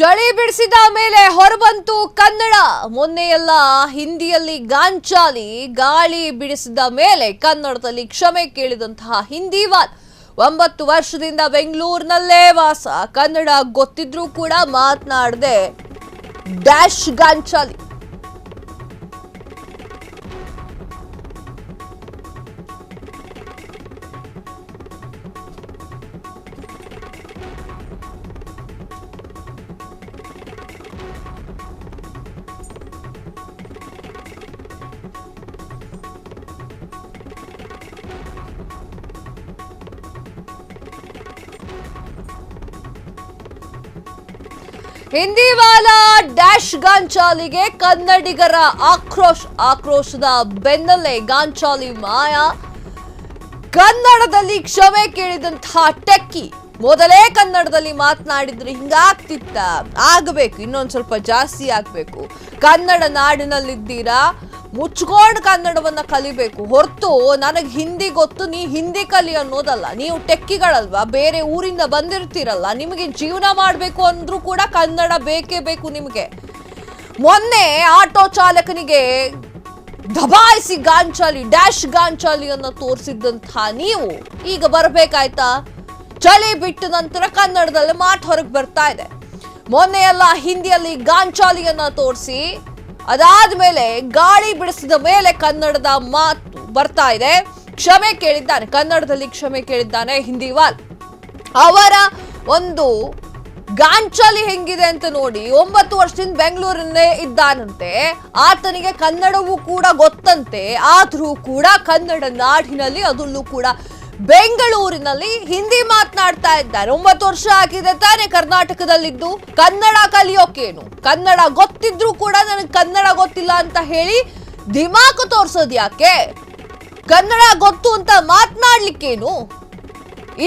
ಚಳಿ ಬಿಡಿಸಿದ ಮೇಲೆ ಹೊರಬಂತು ಕನ್ನಡ. ಮೊನ್ನೆಯೆಲ್ಲ ಹಿಂದಿಯಲ್ಲಿ ಗಾಂಚಾಲಿ, ಗಾಳಿ ಬಿಡಿಸಿದ ಮೇಲೆ ಕನ್ನಡದಲ್ಲಿ ಕ್ಷಮೆ ಕೇಳಿದಂತಹ ಹಿಂದಿವಾಲ್ 9 ವರ್ಷದಿಂದ ಬೆಂಗಳೂರಿನಲ್ಲೇ ವಾಸ. ಕನ್ನಡ ಗೊತ್ತಿದ್ರೂ ಕೂಡ ಮಾತನಾಡದೆ ಡ್ಯಾಶ್ ಗಾಂಚಾಲಿ. ಹಿಂದಿವಾಲ ಡ್ಯಾಶ್ ಗಾಂಚಾಲಿಗೆ ಕನ್ನಡಿಗರ ಆಕ್ರೋಶದ ಬೆನ್ನಲ್ಲೇ ಗಾಂಚಾಲಿ ಮಾಯ. ಕನ್ನಡದಲ್ಲಿ ಕ್ಷಮೆ ಕೇಳಿದಂತಹ ಟೆಕ್ಕಿ ಮೊದಲೇ ಕನ್ನಡದಲ್ಲಿ ಮಾತನಾಡಿದ್ರೆ ಹಿಂಗಾಗ್ತಿತ್ತ, ಆಗಬೇಕು, ಇನ್ನೊಂದು ಸ್ವಲ್ಪ ಜಾಸ್ತಿ ಆಗ್ಬೇಕು. ಕನ್ನಡ ನಾಡಿನಲ್ಲಿದ್ದೀರಾ, ಮುಚ್ಕೊಂಡು ಕನ್ನಡವನ್ನ ಕಲಿಬೇಕು ಹೊರತು ನನಗೆ ಹಿಂದಿ ಗೊತ್ತು ನೀ ಹಿಂದಿ ಕಲಿ ಅನ್ನೋದಲ್ಲ. ನೀವು ಟೆಕ್ಕಿಗಳಲ್ವಾ, ಬೇರೆ ಊರಿಂದ ಬಂದಿರ್ತೀರಲ್ಲ, ನಿಮಗೆ ಜೀವನ ಮಾಡಬೇಕು ಅಂದ್ರೂ ಕೂಡ ಕನ್ನಡ ಬೇಕೇ ಬೇಕು ನಿಮಗೆ. ಮೊನ್ನೆ ಆಟೋ ಚಾಲಕನಿಗೆ ದಬಾಯಿಸಿ ಗಾಂಚಾಲಿ, ಡ್ಯಾಶ್ ಗಾಂಚಾಲಿಯನ್ನ ತೋರಿಸಿದ್ದಂತಹ ನೀವು ಈಗ ಬರಬೇಕಾಯ್ತಾ? ಚಳಿ ಬಿಟ್ಟ ನಂತರ ಕನ್ನಡದಲ್ಲಿ ಮಾತು ಹೊರಗೆ ಬರ್ತಾ ಇದೆ. ಮೊನ್ನೆ ಎಲ್ಲ ಹಿಂದಿಯಲ್ಲಿ ಗಾಂಚಾಲಿಯನ್ನ ತೋರಿಸಿ ಅದಾದ್ಮೇಲೆ ಗಾಳಿ ಬಿಡಿಸಿದ ಮೇಲೆ ಕನ್ನಡದ ಮಾತು ಬರ್ತಾ ಇದೆ. ಕ್ಷಮೆ ಕೇಳಿದ್ದಾನೆ, ಕನ್ನಡದಲ್ಲಿ ಕ್ಷಮೆ ಕೇಳಿದ್ದಾನೆ ಹಿಂದಿವಾಲ್. ಅವರ ಒಂದು ಗಾಂಚಾಲಿ ಹೆಂಗಿದೆ ಅಂತ ನೋಡಿ. 9 ವರ್ಷದಿಂದ ಬೆಂಗಳೂರನ್ನೇ ಇದ್ದಾನಂತೆ, ಆತನಿಗೆ ಕನ್ನಡವೂ ಕೂಡ ಗೊತ್ತಂತೆ. ಆದ್ರೂ ಕೂಡ ಕನ್ನಡ ನಾಡಿನಲ್ಲಿ, ಅದರಲ್ಲೂ ಕೂಡ ಬೆಂಗಳೂರಿನಲ್ಲಿ ಹಿಂದಿ ಮಾತನಾಡ್ತಾ ಇದ್ದಾರೆ. 9 ವರ್ಷ ಆಗಿದೆ ತಾನೆ ಕರ್ನಾಟಕದಲ್ಲಿದ್ದು, ಕನ್ನಡ ಕಲಿಯೋಕೇನು? ಕನ್ನಡ ಗೊತ್ತಿದ್ರು ಕೂಡ ನನಗೆ ಕನ್ನಡ ಗೊತ್ತಿಲ್ಲ ಅಂತ ಹೇಳಿ ದಿಮಾಕು ತೋರ್ಸೋದು ಯಾಕೆ? ಕನ್ನಡ ಗೊತ್ತು ಅಂತ ಮಾತನಾಡ್ಲಿಕ್ಕೇನು?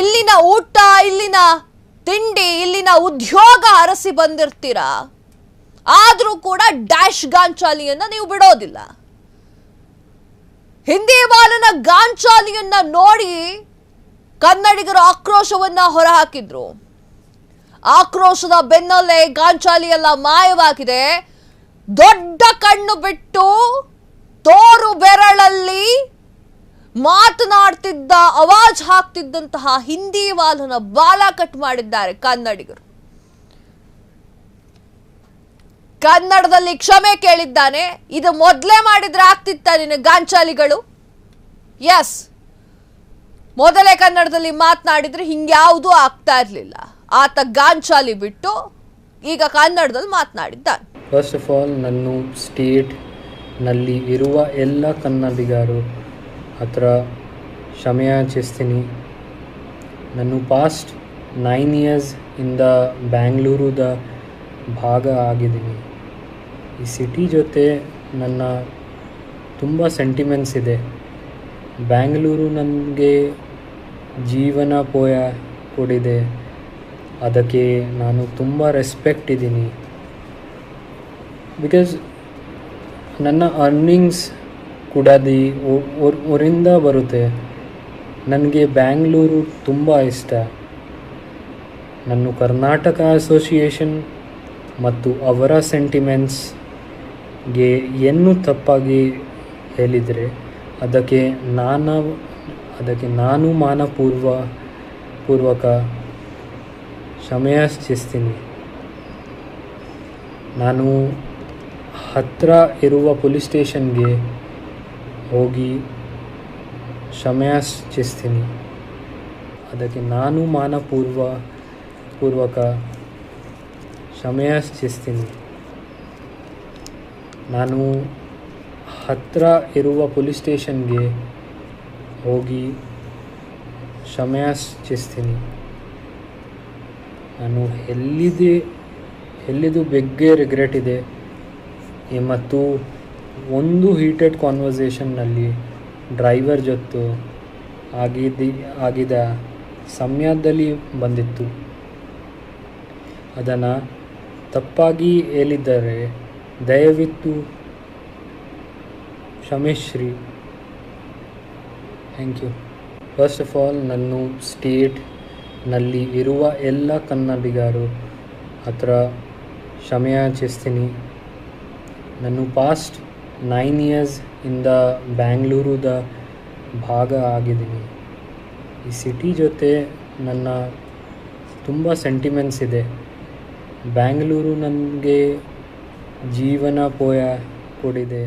ಇಲ್ಲಿನ ಊಟ, ಇಲ್ಲಿನ ತಿಂಡಿ, ಇಲ್ಲಿನ ಉದ್ಯೋಗ ಅರಸಿ ಬಂದಿರ್ತೀರಾ, ಆದ್ರೂ ಕೂಡ ಡ್ಯಾಶ್ ಗಾಂಚಾಲಿಯನ್ನ ನೀವು ಬಿಡೋದಿಲ್ಲ. ಹಿಂದಿವಾಲನ ಗಾಂಚಾಲಿಯನ್ನ ನೋಡಿ ಕನ್ನಡಿಗರು ಆಕ್ರೋಶವನ್ನ ಹೊರಹಾಕಿದ್ರು. ಆಕ್ರೋಶದ ಬೆನ್ನಲ್ಲೇ ಗಾಂಚಾಲಿ ಎಲ್ಲ ಮಾಯವಾಗಿದೆ. ದೊಡ್ಡ ಕಣ್ಣು ಬಿಟ್ಟು ತೋರು ಬೆರಳಲ್ಲಿ ಮಾತನಾಡ್ತಿದ್ದ, ಅವಾಜ್ ಹಾಕ್ತಿದ್ದಂತಹ ಹಿಂದಿವಾಲನ ಬಾಲ ಕಟ್ ಮಾಡಿದ್ದಾರೆ ಕನ್ನಡಿಗರು. ಕನ್ನಡದಲ್ಲಿ ಕ್ಷಮೆ ಕೇಳಿದ್ದಾನೆ. ಇದು ಮೊದಲೇ ಮಾಡಿದ್ರೆ ಆಗ್ತಿತ್ತ ನಿನ್ನ ಗಾಂಚಾಲಿಗಳು? ಎಸ್, ಮೊದಲೇ ಕನ್ನಡದಲ್ಲಿ ಮಾತನಾಡಿದ್ರೆ ಹಿಂಗ್ಯಾವುದೂ ಆಗ್ತಾ ಇರಲಿಲ್ಲ. ಆತ ಗಾಂಚಾಲಿ ಬಿಟ್ಟು ಈಗ ಕನ್ನಡದಲ್ಲಿ ಮಾತನಾಡಿದ್ದಾನೆ. ಫಸ್ಟ್ ಆಫ್ ಆಲ್, ನನ್ನ ಸ್ಟೇಟ್ನಲ್ಲಿ ಇರುವ ಎಲ್ಲ ಕನ್ನಡಿಗರು ಹತ್ರ ಕ್ಷಮೆಯಾಚಿಸ್ತೀನಿ. ನಾನು ಪಾಸ್ಟ್ 9 ಇಯರ್ಸ್ ಇಂದ ಬ್ಯಾಂಗ್ಳೂರುದ ಭಾಗ ಆಗಿದ್ದೀನಿ. ಈ ಸಿಟಿ ಜೊತೆ ನನ್ನ ತುಂಬ ಸೆಂಟಿಮೆಂಟ್ಸ್ ಇದೆ. ಬ್ಯಾಂಗ್ಳೂರು ನನಗೆ ಜೀವನ ಕೊಡಿದೆ, ಅದಕ್ಕೆ ನಾನು ತುಂಬ ರೆಸ್ಪೆಕ್ಟ್ ಇದ್ದೀನಿ. ಬಿಕಾಸ್ ನನ್ನ ಅರ್ನಿಂಗ್ಸ್ ಕೂಡ ಊರಿಂದ ಬರುತ್ತೆ. ನನಗೆ ಬ್ಯಾಂಗ್ಳೂರು ತುಂಬ ಇಷ್ಟ. ನನ್ನ ಕರ್ನಾಟಕ ಅಸೋಸಿಯೇಷನ್ ಮತ್ತು ಅವರ ಸೆಂಟಿಮೆಂಟ್ಸ್ಗೆ ಏನು ತಪ್ಪಾಗಿ ಹೇಳಿದರೆ ಅದಕ್ಕೆ ನಾನು ಮಾನಪೂರ್ವಕ ಕ್ಷಮೆಯಾಚಿಸ್ತೀನಿ. ನಾನು ಹತ್ತಿರ ಇರುವ ಪೊಲೀಸ್ ಸ್ಟೇಷನ್ಗೆ ಹೋಗಿ ಕ್ಷಮೆಯಾಚಿಸ್ತೀನಿ. ಅದಕ್ಕೆ ನಾನು ಮಾನಪೂರ್ವಕ ಕ್ಷಮೆಯಾಚಿಸ್ತೀನಿ. ನಾನು ಹತ್ತಿರ ಇರುವ ಪೊಲೀಸ್ ಸ್ಟೇಷನ್ಗೆ ಹೋಗಿ ಕ್ಷಮೆಯಾಚಿಸ್ತೀನಿ. ನಾನು ಎಲ್ಲಿದು ಬಗ್ಗೆ ರಿಗ್ರೆಟ್ ಇದೆ. ಮತ್ತು ಒಂದು ಹೀಟೆಡ್ ಕಾನ್ವರ್ಸೇಷನ್ನಲ್ಲಿ ಡ್ರೈವರ್ ಜೊತೆ ಆಗಿದ ಸಮಯದಲ್ಲಿ ಬಂದಿತ್ತು. ಅದನ್ನು ತಪ್ಪಾಗಿ ಹೇಳಿದರೆ ದಯವಿಟ್ಟು ಕ್ಷಮಿಸ್ರಿ. Thank you. First of all, ನನ್ನ ಸ್ಟೇಟ್ನಲ್ಲಿ ಇರುವ ಎಲ್ಲ ಕನ್ನಡಿಗರು ಹತ್ರ ಕ್ಷಮೆಯಾಚಿಸ್ತೀನಿ. ನಾನು ಪಾಸ್ಟ್ 9 ಇಯರ್ಸ್ ಇಂದ ಬ್ಯಾಂಗ್ಳೂರುದ ಭಾಗ ಆಗಿದ್ದೀನಿ. ಈ ಸಿಟಿ ಜೊತೆ ನನ್ನ ತುಂಬ ಸೆಂಟಿಮೆಂಟ್ಸ್ ಇದೆ. ಬ್ಯಾಂಗ್ಳೂರು ನನಗೆ ಜೀವನ ಕೊಡಿದೆ.